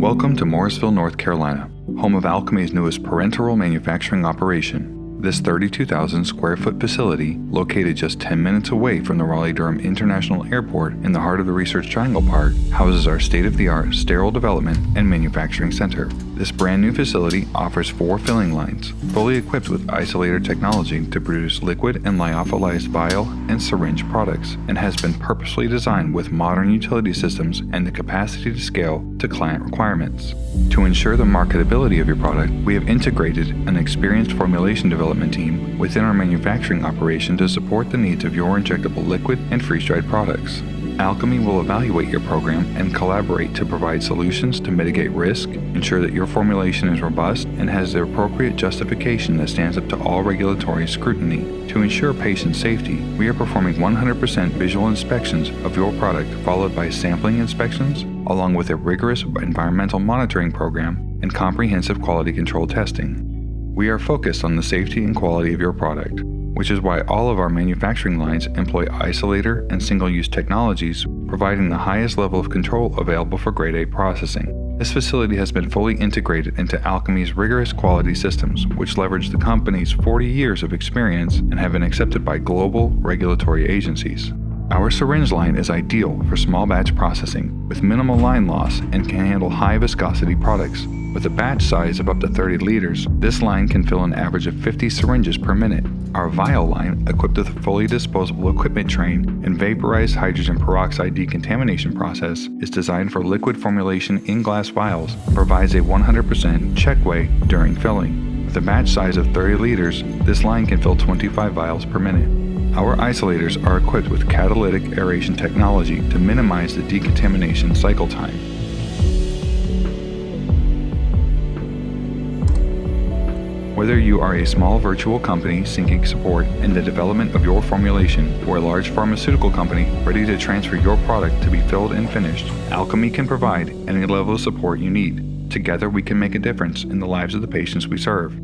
Welcome to Morrisville, North Carolina, home of Alcami's newest parenteral manufacturing operation. This 32,000 square foot facility, located just 10 minutes away from the Raleigh-Durham International Airport in the heart of the Research Triangle Park, houses our state-of-the-art sterile development and manufacturing center. This brand new facility offers 4 filling lines, fully equipped with isolator technology to produce liquid and lyophilized vial and syringe products, and has been purposely designed with modern utility systems and the capacity to scale to client requirements. To ensure the marketability of your product, we have integrated an experienced formulation development team within our manufacturing operation to support the needs of your injectable liquid and freeze-dried products. Alcami will evaluate your program and collaborate to provide solutions to mitigate risk, ensure that your formulation is robust and has the appropriate justification that stands up to all regulatory scrutiny. To ensure patient safety, we are performing 100% visual inspections of your product, followed by sampling inspections, along with a rigorous environmental monitoring program and comprehensive quality control testing. We are focused on the safety and quality of your product, which is why all of our manufacturing lines employ isolator and single-use technologies, providing the highest level of control available for Grade A processing. This facility has been fully integrated into Alcami's rigorous quality systems, which leverage the company's 40 years of experience and have been accepted by global regulatory agencies. Our syringe line is ideal for small batch processing with minimal line loss and can handle high viscosity products. With a batch size of up to 30 liters, this line can fill an average of 50 syringes per minute. Our vial line, equipped with a fully disposable equipment train and vaporized hydrogen peroxide decontamination process, is designed for liquid formulation in glass vials and provides a 100% check weigh during filling. With a batch size of 30 liters, this line can fill 25 vials per minute. Our isolators are equipped with catalytic aeration technology to minimize the decontamination cycle time. Whether you are a small virtual company seeking support in the development of your formulation or a large pharmaceutical company ready to transfer your product to be filled and finished, Alcami can provide any level of support you need. Together we can make a difference in the lives of the patients we serve.